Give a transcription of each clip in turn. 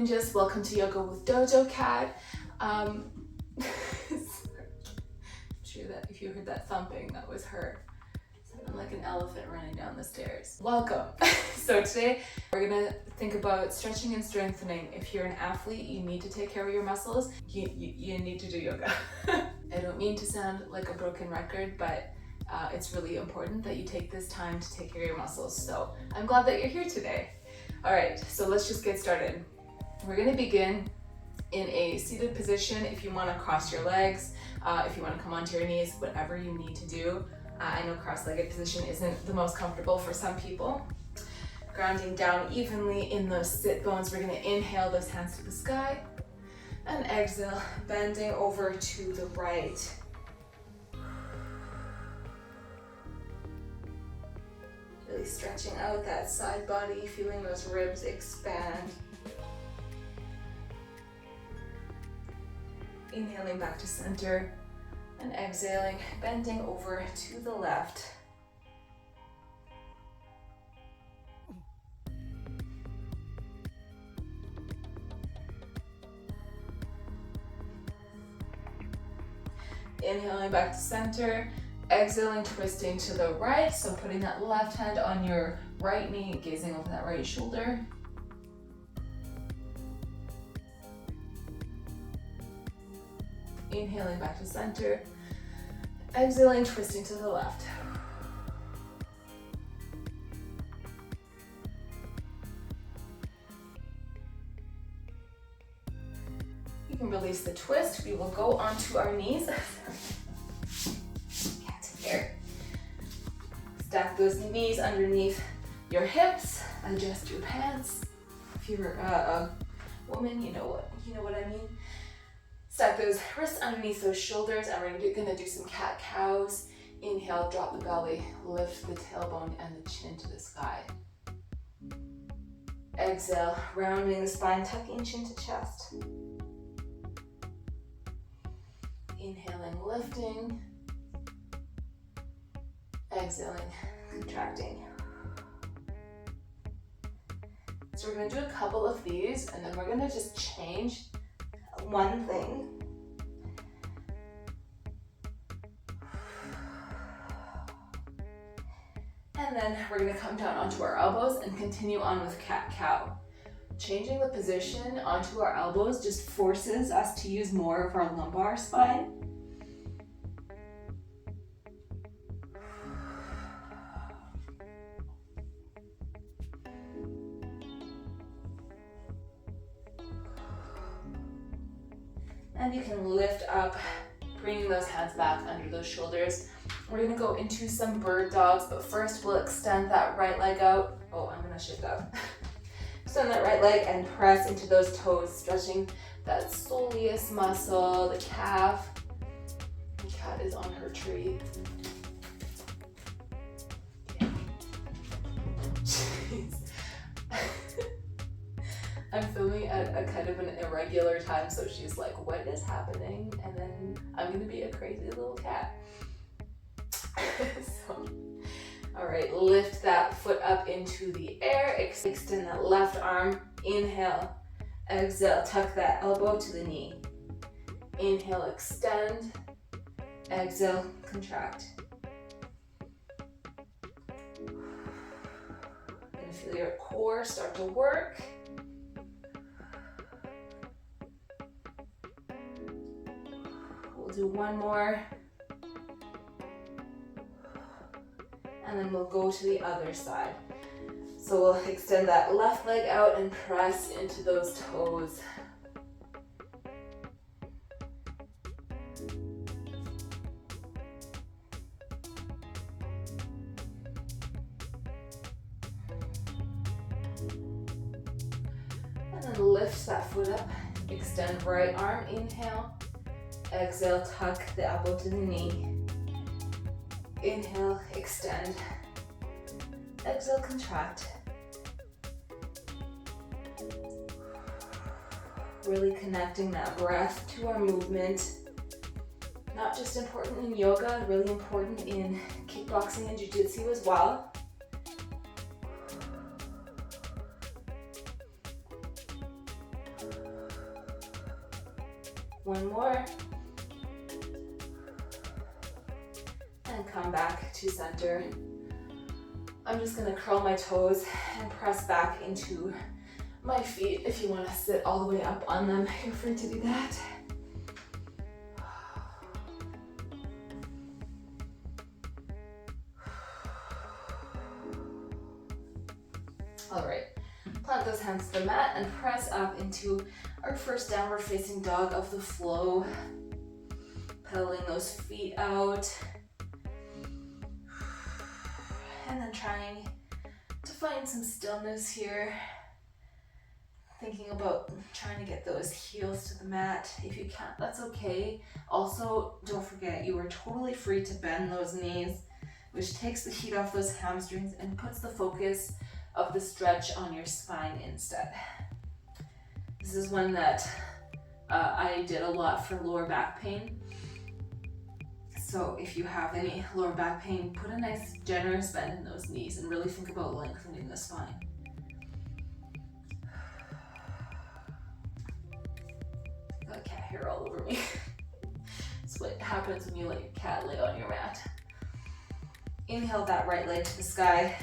ninjas, welcome to Yoga with Dojo Cat. I'm sure that if you heard that thumping, that was her. Sounded like an elephant running down the stairs. Welcome. So today we're gonna think about stretching and strengthening. If you're an athlete, you need to take care of your muscles. You need to do yoga. I don't mean to sound like a broken record, but it's really important that you take this time to take care of your muscles. So I'm glad that you're here today. All right, so let's just get started. We're gonna begin in a seated position. If you wanna cross your legs, if you wanna come onto your knees, whatever you need to do. I know cross-legged position isn't the most comfortable for some people. Grounding down evenly in those sit bones. We're gonna inhale those hands to the sky and exhale, bending over to the right. Really stretching out that side body, feeling those ribs expand. Inhaling back to center and exhaling, bending over to the left. Inhaling back to center. Exhaling, twisting to the right, so putting that left hand on your right knee, gazing over that right shoulder. Inhaling back to center. Exhaling, twisting to the left. You can release the twist. We will go onto our knees. Here. Stack those knees underneath your hips. Adjust your pants. If you're a woman, you know what I mean. Stack those wrists underneath those shoulders, and we're gonna do some cat-cows. Inhale, drop the belly, lift the tailbone and the chin to the sky. Exhale, rounding the spine, tucking chin to chest. Inhaling, lifting. Exhaling, contracting. So we're gonna do a couple of these, and then we're gonna just change one thing. And then we're gonna come down onto our elbows and continue on with cat-cow. Changing the position onto our elbows just forces us to use more of our lumbar spine. And you can lift up, bringing those hands back under those shoulders. We're gonna go into some bird dogs, but first we'll extend that right leg out. Oh, I'm gonna shift up. Extend that right leg and press into those toes, stretching that soleus muscle, the calf. The cat is on her tree. Jeez. I'm filming at a kind of an irregular time, so she's like, what is happening? And then I'm gonna be a crazy little cat. So, all right, lift that foot up into the air, extend that left arm, inhale, exhale, tuck that elbow to the knee. Inhale, extend, exhale, contract. And feel your core start to work. Do one more, and then we'll go to the other side. So we'll extend that left leg out and press into those toes. And then lift that foot up, extend right arm, inhale. Exhale, tuck the elbow to the knee. Inhale, extend. Exhale, contract. Really connecting that breath to our movement. Not just important in yoga, really important in kickboxing and jiu-jitsu as well. One more. And come back to center. I'm just gonna curl my toes and press back into my feet. If you wanna sit all the way up on them, you're free to do that. All right, plant those hands to the mat and press up into our first downward facing dog of the flow. Pedaling those feet out. And then trying to find some stillness here. Thinking about trying to get those heels to the mat. If you can't, that's okay. Also, don't forget, you are totally free to bend those knees, which takes the heat off those hamstrings and puts the focus of the stretch on your spine instead. This is one that I did a lot for lower back pain. So if you have any lower back pain, put a nice generous bend in those knees and really think about lengthening the spine. Got cat hair all over me. That's what happens when you let your cat lay on your mat. Inhale that right leg to the sky.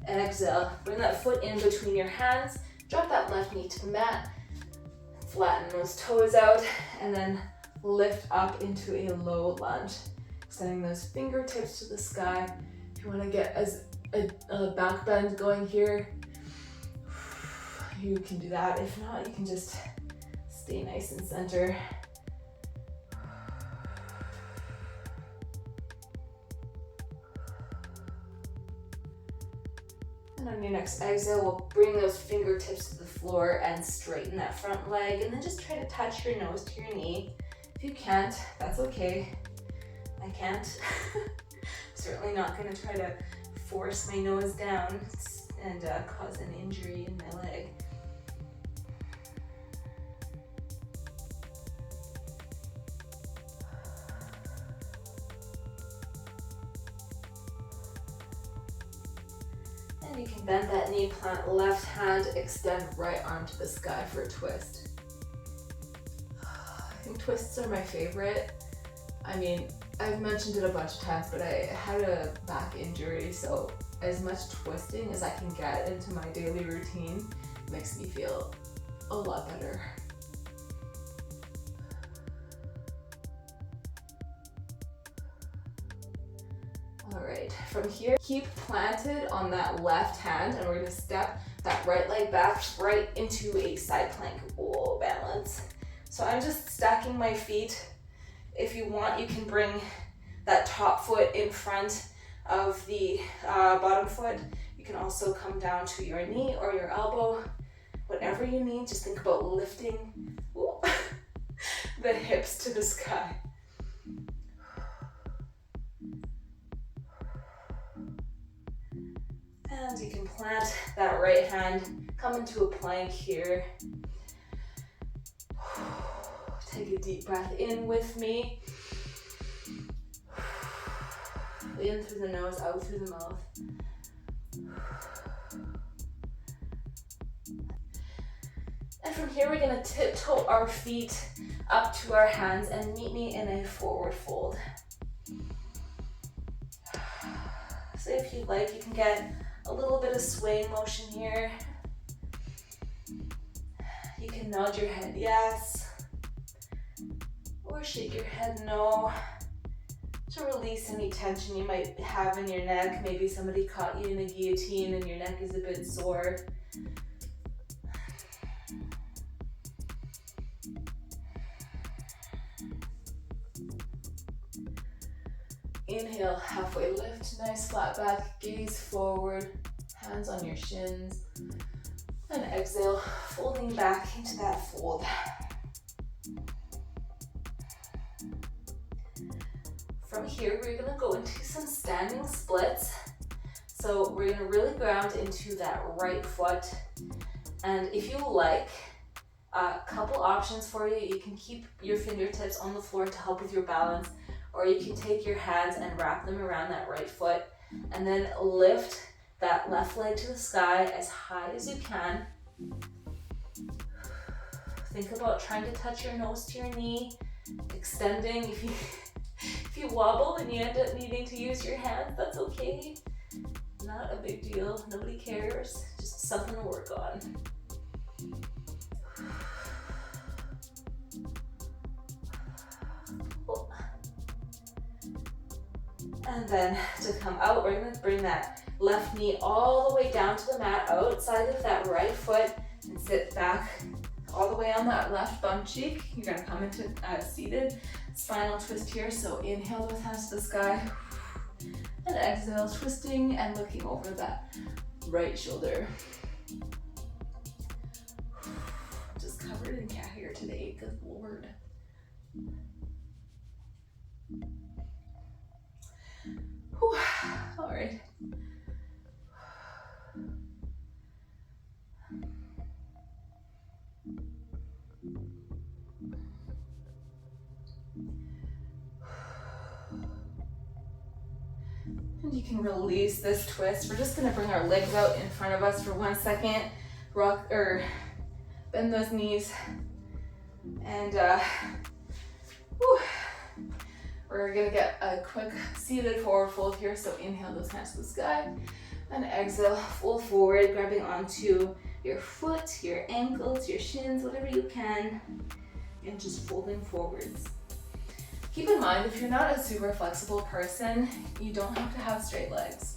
Exhale, bring that foot in between your hands. Drop that left knee to the mat. Flatten those toes out and then lift up into a low lunge, extending those fingertips to the sky. If you want to get a back bend going here, you can do that. If not, you can just stay nice and center. And on your next exhale, we'll bring those fingertips to the floor and straighten that front leg, and then just try to touch your nose to your knee. If you can't, that's okay. I can't. Certainly not going to try to force my nose down and cause an injury in my leg. And you can bend that knee, plant left hand, extend right arm to the sky for a twist. I think twists are my favorite. I mean, I've mentioned it a bunch of times, but I had a back injury, so as much twisting as I can get into my daily routine makes me feel a lot better. All right, from here, keep planted on that left hand, and we're gonna step that right leg back right into a side plank balance. So I'm just stacking my feet. If you want, you can bring that top foot in front of the bottom foot. You can also come down to your knee or your elbow, whatever you need. Just think about lifting the hips to the sky. And you can plant that right hand, come into a plank here. Take a deep breath in with me. In through the nose, out through the mouth. And from here, we're gonna tiptoe our feet up to our hands and meet me in a forward fold. So if you'd like, you can get a little bit of swaying motion here. You can nod your head yes, or shake your head no, to release any tension you might have in your neck. Maybe somebody caught you in a guillotine and your neck is a bit sore. Inhale, halfway lift, nice flat back, gaze forward, hands on your shins. And exhale, folding back into that fold. From here, we're gonna go into some standing splits. So we're gonna really ground into that right foot. And if you like, a couple options for you. You can keep your fingertips on the floor to help with your balance, or you can take your hands and wrap them around that right foot and then lift that left leg to the sky as high as you can. think about trying to touch your nose to your knee, extending. If you wobble and you end up needing to use your hands, that's okay. Not a big deal. Nobody cares. Just something to work on. And then to come out, we're going to bring that left knee all the way down to the mat, outside of that right foot, and sit back all the way on that left bum cheek. You're going to come into seated spinal twist here. So inhale those hands to the sky, and exhale, twisting and looking over that right shoulder. Just covered in cat hair today, good Lord. Whew. All right. And you can release this twist. We're just going to bring our legs out in front of us for 1 second. Rock or bend those knees. And we're going to get a quick seated forward fold here. So inhale those hands to the sky. And exhale, fold forward, grabbing onto your foot, your ankles, your shins, whatever you can. And just folding forwards. Keep in mind, if you're not a super flexible person, you don't have to have straight legs.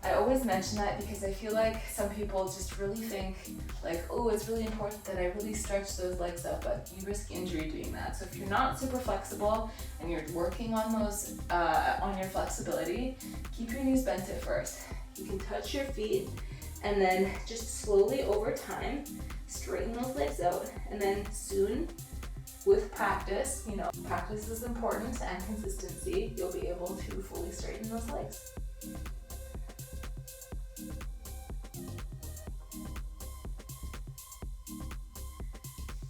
I always mention that because I feel like some people just really think like, oh, it's really important that I really stretch those legs up, but you risk injury doing that. So if you're not super flexible and you're working on those, on your flexibility, keep your knees bent at first. You can touch your feet and then just slowly over time, straighten those legs out, and then soon, with practice, practice is important and consistency, you'll be able to fully straighten those legs.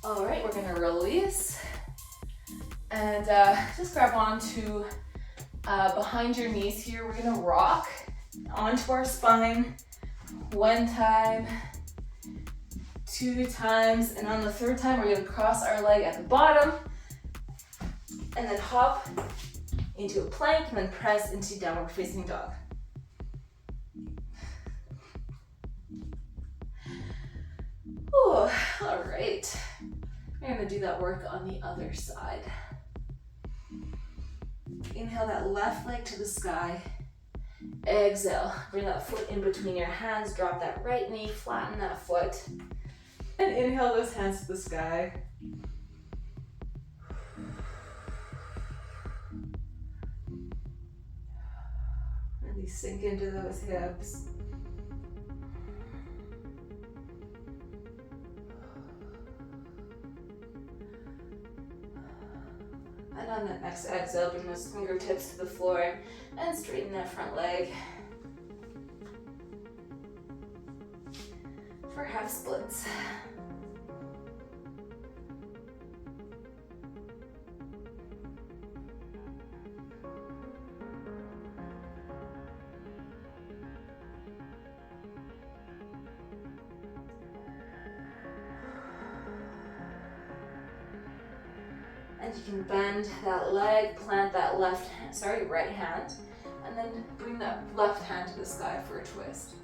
All right, we're gonna release and just grab onto behind your knees here. We're gonna rock onto our spine 1 time, 2 times, and on the 3rd time, we're gonna cross our leg at the bottom and then hop into a plank and then press into downward facing dog. Ooh, all right. We're gonna do that work on the other side. Inhale that left leg to the sky. Exhale, bring that foot in between your hands, drop that right knee, flatten that foot. And inhale those hands to the sky. Really sink into those hips. And on that next exhale, bring those fingertips to the floor and straighten that front leg for half splits. And you can bend that leg, plant that right hand, and then bring that left hand to the sky for a twist.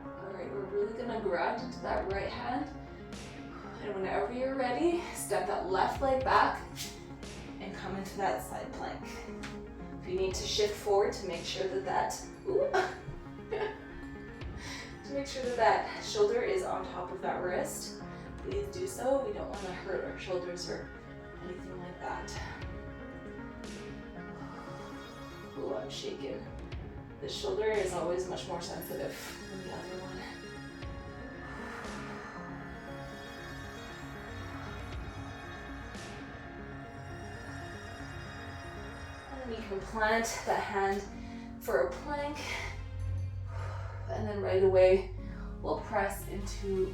All right, we're really gonna ground into that right hand. And whenever you're ready, step that left leg back and come into that side plank. If you need to shift forward to make sure that that shoulder is on top of that wrist, please do so. We don't want to hurt our shoulders or anything like that. Ooh, I'm shaking. The shoulder is always much more sensitive than the other one. You can plant that hand for a plank, and then right away we'll press into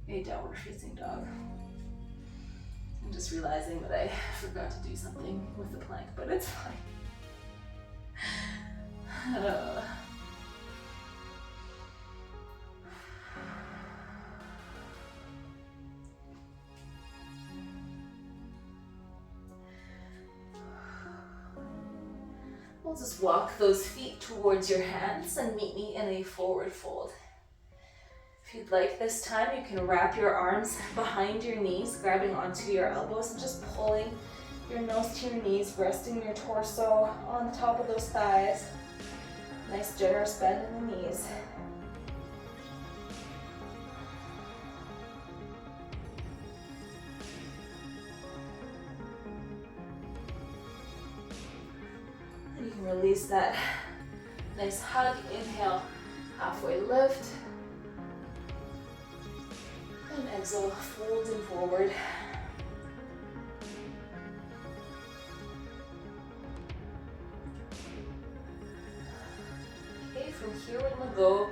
a downward facing dog. I'm just realizing that I forgot to do something with the plank, but it's fine. We'll just walk those feet towards your hands and meet me in a forward fold. If you'd like this time, you can wrap your arms behind your knees, grabbing onto your elbows and just pulling your nose to your knees, resting your torso on the top of those thighs. Nice generous bend in the knees. And you can release that nice hug. Inhale, halfway lift. And exhale, folding forward. Okay, from here we're gonna go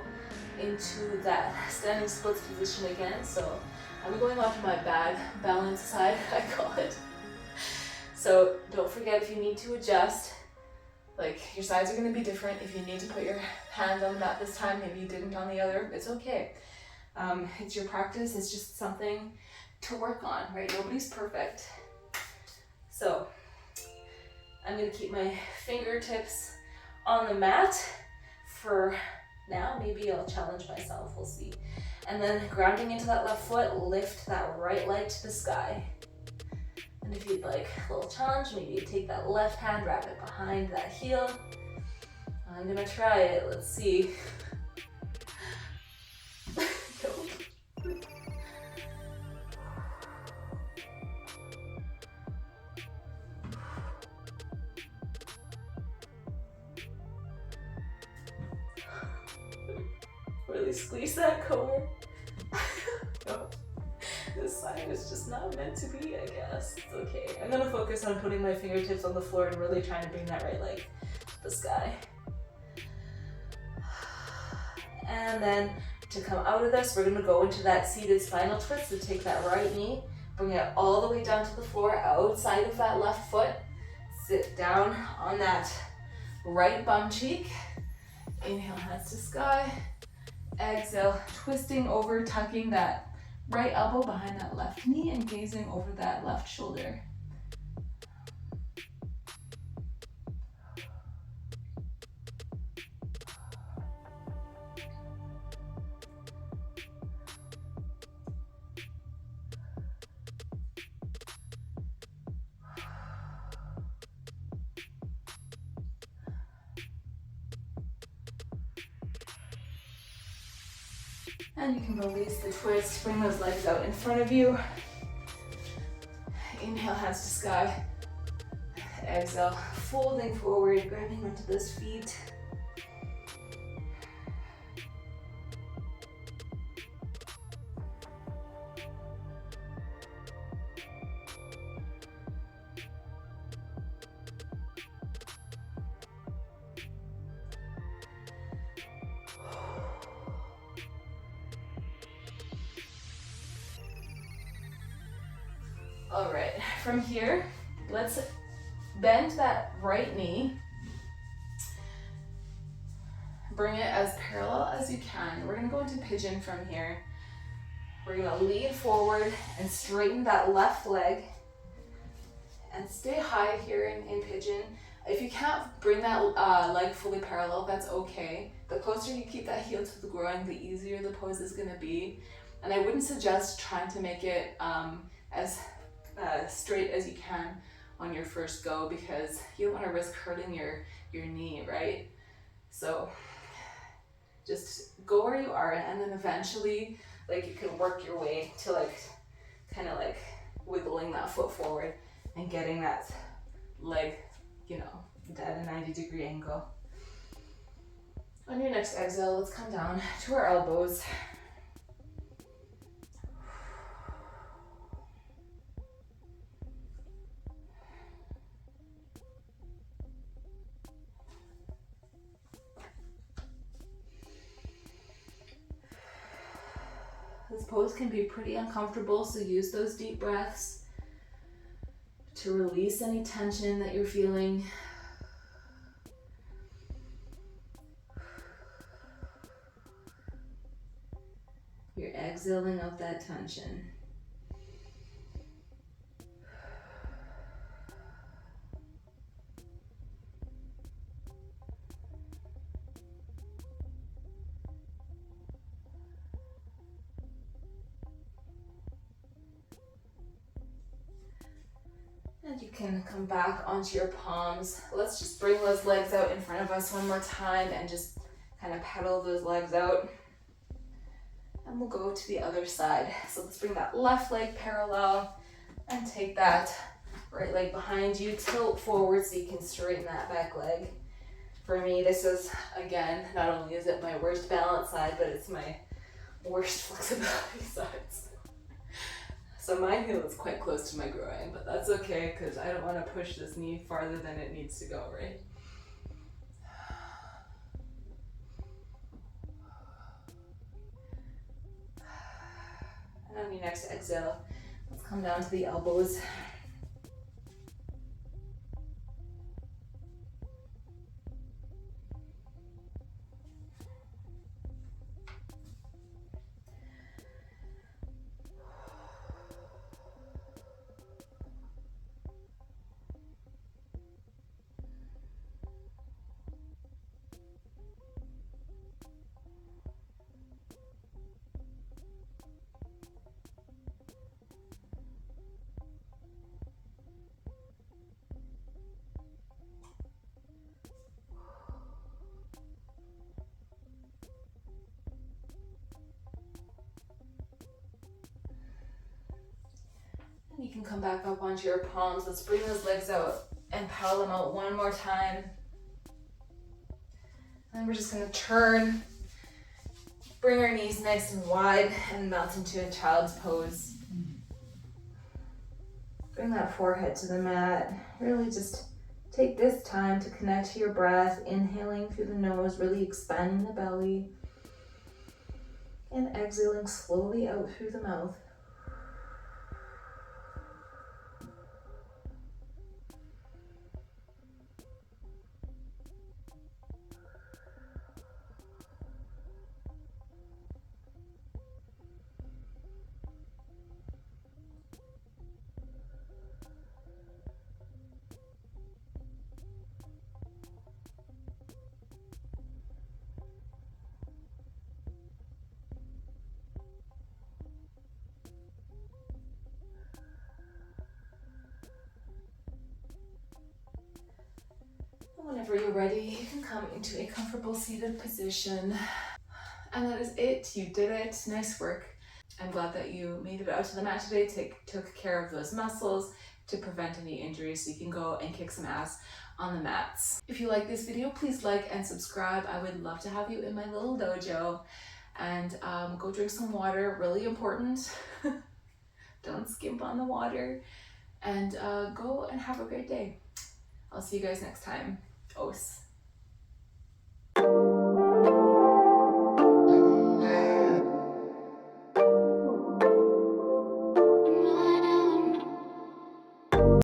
into that standing splits position again. So I'm going onto my bag balance side, I call it. So don't forget, if you need to adjust, like your sides are gonna be different. If you need to put your hands on the mat this time, maybe you didn't on the other, it's okay. It's your practice, it's just something to work on, right? Nobody's perfect. So I'm gonna keep my fingertips on the mat for now. Maybe I'll challenge myself, we'll see. And then grounding into that left foot, lift that right leg to the sky. And if you'd like a little challenge, maybe you take that left hand, wrap it behind that heel. I'm gonna try it, let's see. Really squeeze that core. No, this side is just not meant to be, I guess. It's okay. I'm gonna focus on putting my fingertips on the floor and really trying to bring that right leg to the sky. And then to come out of this, we're gonna go into that seated spinal twist. So take that right knee, bring it all the way down to the floor, outside of that left foot. Sit down on that right bum cheek. Inhale, hands to sky. Exhale, twisting over, tucking that right elbow behind that left knee and gazing over that left shoulder. And you can release the twist, bring those legs out in front of you. Inhale, hands to sky. Exhale, folding forward, grabbing onto those feet. All right, from here, let's bend that right knee. Bring it as parallel as you can. We're gonna go into pigeon from here. We're gonna lean forward and straighten that left leg and stay high here in pigeon. If you can't bring that leg fully parallel, that's okay. The closer you keep that heel to the groin, the easier the pose is gonna be. And I wouldn't suggest trying to make it as straight as you can on your first go, because you don't want to risk hurting your knee, right? So just go where you are, and then eventually like you can work your way to like kind of like wiggling that foot forward and getting that leg, you know, at a 90-degree angle. On your next exhale, let's come down to our elbows. This pose can be pretty uncomfortable, so use those deep breaths. to release any tension that you're feeling. You're exhaling out that tension. And you can come back onto your palms. Let's just bring those legs out in front of us one more time and just kind of pedal those legs out. And we'll go to the other side. So let's bring that left leg parallel and take that right leg behind you, tilt forward so you can straighten that back leg. For me, this is, again, not only is it my worst balance side, but it's my worst flexibility sides. So my heel is quite close to my groin, but that's okay because I don't want to push this knee farther than it needs to go, right? And on your next exhale, let's come down to the elbows. You can come back up onto your palms. Let's bring those legs out and paddle them out one more time. And then we're just gonna turn, bring our knees nice and wide and melt into a child's pose. Bring that forehead to the mat. Really just take this time to connect to your breath, inhaling through the nose, really expanding the belly, and exhaling slowly out through the mouth. Whenever you're ready, you can come into a comfortable seated position. And that is it. You did it. Nice work. I'm glad that you made it out to the mat today, took care of those muscles to prevent any injuries, so you can go and kick some ass on the mats. If you like this video, please like and subscribe. I would love to have you in my little dojo. And go drink some water, really important. Don't skimp on the water. And go and have a great day. I'll see you guys next time. Os.